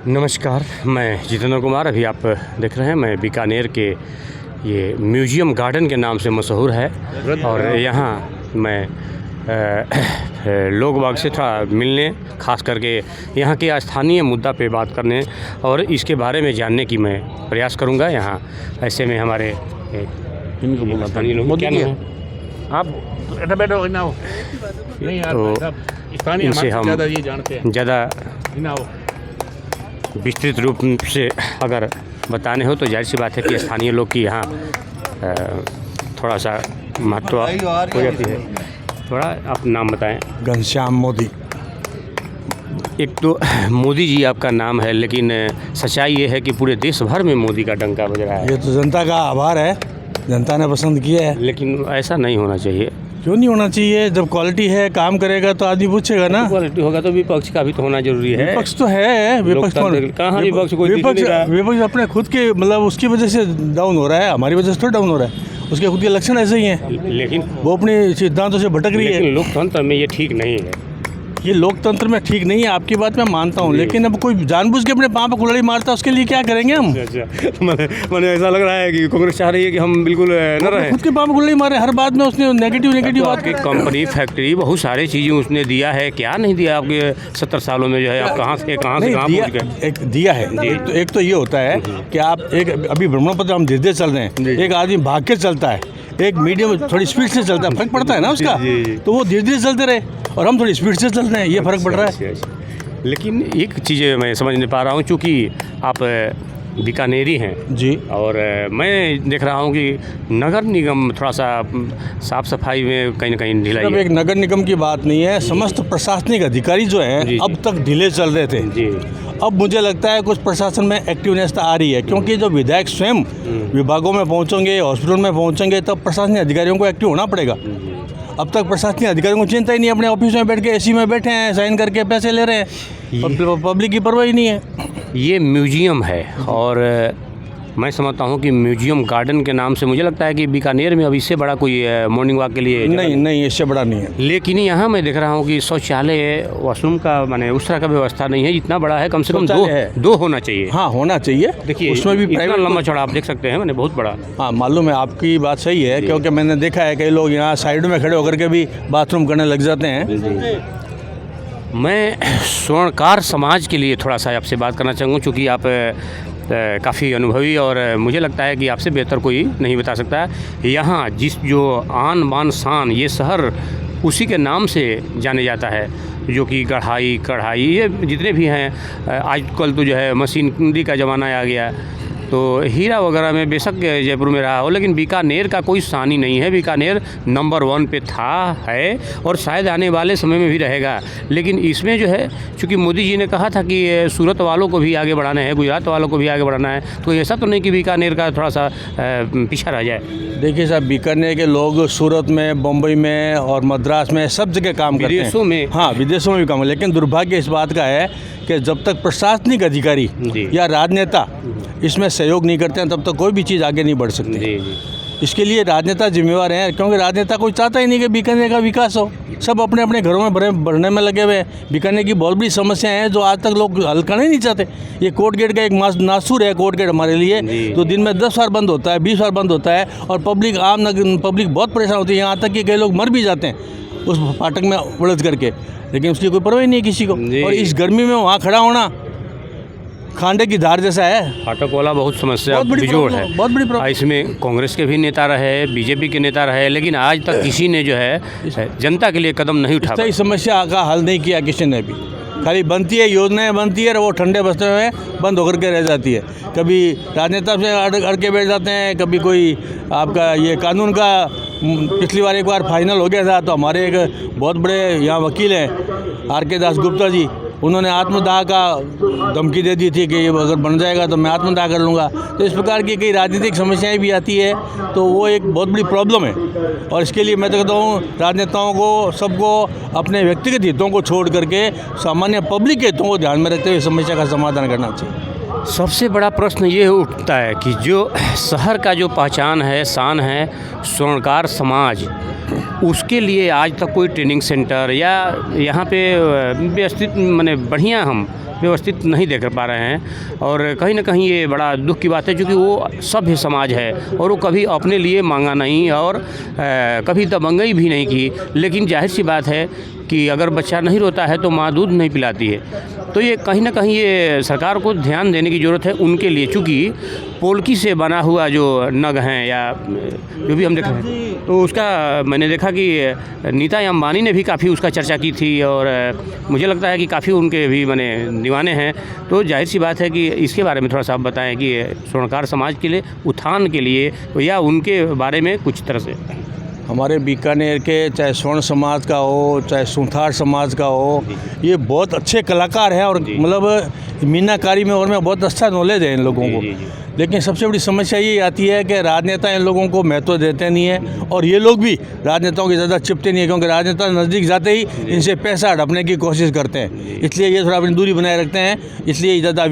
नमस्कार, मैं जितेंद्र कुमार। अभी आप देख रहे हैं मैं बीकानेर के ये म्यूजियम गार्डन के नाम से मशहूर है और यहाँ मैं लोग बाग से थोड़ा मिलने, खास करके यहाँ के स्थानीय मुद्दा पे बात करने और इसके बारे में जानने की मैं प्रयास करूँगा। यहाँ ऐसे में हमारे स्थानीय लोग क्या नाम है? आप बैठो ना हो नहीं यार, तो इनसे हम ज़्यादा विस्तृत रूप से अगर बताने हो तो जाहिर सी बात है कि स्थानीय लोग की यहाँ थोड़ा सा महत्व हो जाती है। थोड़ा आप नाम बताएं। घनश्याम मोदी। एक तो मोदी जी आपका नाम है, लेकिन सच्चाई ये है कि पूरे देश भर में मोदी का डंका बज रहा है। ये तो जनता का आभार है, जनता ने पसंद किया है। लेकिन ऐसा नहीं होना चाहिए। क्यों नहीं होना चाहिए? जब क्वालिटी है, काम करेगा तो आदमी पूछेगा ना। क्वालिटी होगा तो विपक्ष का भी तो होना जरूरी है। विपक्ष तो है, विपक्ष कहाँ विपक्ष? कोई विपक्ष अपने खुद के मतलब उसकी वजह से डाउन हो रहा है, हमारी वजह से थोड़ा डाउन हो रहा है। उसके खुद के लक्षण ऐसे ही हैं, लेकिन वो अपने सिद्धांतों से भटक रही है। लोकतंत्र में ये ठीक नहीं है। ये लोकतंत्र में ठीक नहीं है, आपकी बात मैं मानता हूँ, लेकिन अब कोई जानबूझ के अपने पाँव पर कुल्हाड़ी मारता है, उसके लिए क्या करेंगे हम? अच्छा, मैंने ऐसा लग रहा है कि कांग्रेस चाह रही है कि हम बिल्कुल न रहें। खुद के पाँव पर कुल्हाड़ी मारे, हर बात में उसने नेगेटिव बात की। कंपनी, फैक्ट्री, बहुत सारी चीज़ें उसने दिया है। क्या नहीं दिया आपके 70 सालों में? जो है आप कहाँ से कहाँ पहुँच गए? एक दिया है। एक तो ये होता है कि आप एक अभी भ्रमण पत्र हम धीरे चल रहे हैं, एक आदमी भाग के चलता है, एक मीडियम थोड़ी स्पीड से चलता है, फर्क पड़ता है ना उसका। तो वो धीरे धीरे चलते रहे और हम थोड़ी स्पीड से चल रहे हैं, ये फर्क पड़ रहा है। लेकिन एक चीज़ मैं समझ नहीं पा रहा हूँ, चूँकि आप बीकानेरी हैं जी, और मैं देख रहा हूँ कि नगर निगम थोड़ा सा साफ सफाई में कहीं ना कहीं ढिलाई है। एक नगर निगम की बात नहीं है, समस्त प्रशासनिक अधिकारी जो हैं अब तक ढीले चल रहे थे जी। अब मुझे लगता है कुछ प्रशासन में एक्टिवनेस आ रही है, क्योंकि जब विधायक स्वयं विभागों में पहुंचेंगे, हॉस्पिटल में पहुंचेंगे, तब प्रशासनिक अधिकारियों को एक्टिव होना पड़ेगा। अब तक प्रशासनिक अधिकारियों को चिंता ही नहीं, अपने ऑफिस में बैठ के एसी में बैठे हैं, साइन करके पैसे ले रहे हैं और पब्लिक की परवाह ही नहीं है। ये म्यूजियम है और मैं समझता हूँ कि म्यूजियम गार्डन के नाम से मुझे लगता है कि बीकानेर में अब इससे बड़ा कोई मॉर्निंग वॉक के लिए नहीं, इससे बड़ा नहीं है। लेकिन यहाँ मैं देख रहा हूँ कि शौचालय, वॉशरूम का माने उस तरह का व्यवस्था नहीं है। इतना बड़ा है, कम से कम दो होना चाहिए। हाँ, होना चाहिए। देखिए उसमें भी प्राइवेट लंबा चौड़ा आप देख सकते हैं, मैंने बहुत बड़ा। हाँ, मालूम है, आपकी बात सही है, क्योंकि मैंने देखा है कई लोग यहाँ साइड में खड़े होकर के भी बाथरूम करने लग जाते हैं। मैं स्वर्णकार समाज के लिए थोड़ा सा आपसे बात करना चाहूँगा, चूँकि आप काफ़ी अनुभवी और मुझे लगता है कि आपसे बेहतर कोई नहीं बता सकता। यहाँ जो आन बान शान, ये शहर उसी के नाम से जाने जाता है, जो कि कढ़ाई ये जितने भी हैं। आजकल तो जो है मशीनरी का ज़माना आ गया, तो हीरा वगैरह में बेशक जयपुर में रहा हो, लेकिन बीकानेर का कोई सानी नहीं है। बीकानेर नंबर 1 पे है और शायद आने वाले समय में भी रहेगा। लेकिन इसमें जो है, चूँकि मोदी जी ने कहा था कि सूरत वालों को भी आगे बढ़ाना है, गुजरात वालों को भी आगे बढ़ाना है, तो ऐसा तो नहीं कि बीकानेर का थोड़ा सा पीछा रह जाए। देखिए साहब, बीकानेर के लोग सूरत में, बम्बई में और मद्रास में सब जगह काम करते हैं, विदेशों में। हाँ, विदेशों में भी काम है। लेकिन दुर्भाग्य इस बात का है कि जब तक प्रशासनिक अधिकारी या राजनेता इसमें सहयोग नहीं करते हैं, तब तक कोई भी चीज़ आगे नहीं बढ़ सकती। इसके लिए राजनेता जिम्मेवार हैं, क्योंकि राजनेता कोई चाहता ही नहीं कि बीकानेर का विकास हो। सब अपने अपने घरों में बढ़ने में लगे हुए हैं। बीकानेर की बहुत बड़ी समस्या है जो आज तक लोग हल करना ही नहीं चाहते। ये कोर्ट गेट का एक नासूर है, कोर्ट गेट हमारे लिए, तो दिन में 10 बार बंद होता है, 20 बार बंद होता है और पब्लिक बहुत परेशान होती है। यहाँ तक कि कई लोग मर भी जाते हैं उस फाटक में उलझ करके, लेकिन उसकी कोई परवाह नहीं है किसी को। और इस गर्मी में वहाँ खड़ा होना खांडे की धार जैसा है। फाटक वाला बहुत समस्या बिजोड़ है, बहुत बड़ी प्रॉब्लम। इसमें कांग्रेस के भी नेता रहे, बीजेपी के नेता रहे, लेकिन आज तक किसी ने जो है जनता के लिए कदम नहीं उठाया। इस समस्या का हल नहीं किया किसी ने भी। खाली बनती है, योजनाएं बनती है और वो ठंडे बस्ते में बंद होकर के रह जाती है। कभी राजनेता से अड़ के बैठ जाते हैं, कभी कोई आपका ये कानून का पिछली बार एक बार फाइनल हो गया था, तो हमारे एक बहुत बड़े यहाँ वकील हैं आर.के. दास गुप्ता जी, उन्होंने आत्मदाह का धमकी दे दी थी कि अगर बन जाएगा तो मैं आत्मदाह कर लूँगा। तो इस प्रकार की कई राजनीतिक समस्याएं भी आती है, तो वो एक बहुत बड़ी प्रॉब्लम है। और इसके लिए मैं तो कहता हूँ राजनेताओं को, सबको अपने व्यक्तिगत हितों को छोड़ करके सामान्य पब्लिक के हितों को ध्यान में रखते हुए समस्या का समाधान करना चाहिए। सबसे बड़ा प्रश्न ये उठता है कि जो शहर का जो पहचान है, शान है, स्वर्णकार समाज, उसके लिए आज तक कोई ट्रेनिंग सेंटर या यहाँ पे व्यवस्थित माने बढ़िया हम व्यवस्थित नहीं देख पा रहे हैं। और कहीं ना कहीं ये बड़ा दुख की बात है, क्योंकि वो सभ्य समाज है और वो कभी अपने लिए मांगा नहीं और कभी दबंगई भी नहीं की। लेकिन जाहिर सी बात है कि अगर बच्चा नहीं रोता है तो माँ दूध नहीं पिलाती है। तो ये कहीं ना कहीं ये सरकार को ध्यान देने की ज़रूरत है उनके लिए, चूँकि पोल्की से बना हुआ जो नग हैं या जो भी हम देख रहे हैं, तो उसका मैंने देखा कि नीता अंबानी ने भी काफ़ी उसका चर्चा की थी और मुझे लगता है कि काफ़ी उनके भी मैंने दीवाने हैं। तो जाहिर सी बात है कि इसके बारे में थोड़ा सा आप बताएं कि स्वर्णकार समाज के लिए उत्थान के लिए या उनके बारे में कुछ तरह से। हमारे बीकानेर के चाहे स्वर्ण समाज का हो चाहे सुथार समाज का हो, ये बहुत अच्छे कलाकार हैं और मतलब मीनाकारी में और में बहुत अच्छा नॉलेज है इन लोगों को। लेकिन सबसे बड़ी समस्या ये आती है कि राजनेता इन लोगों को महत्व देते नहीं है और ये लोग भी राजनेताओं के ज़्यादा चिपते नहीं है, क्योंकि राजनेता नज़दीक जाते ही इनसे पैसा हड़पने की कोशिश करते हैं। इसलिए ये थोड़ा अपनी दूरी बनाए रखते हैं, इसलिए ज़्यादा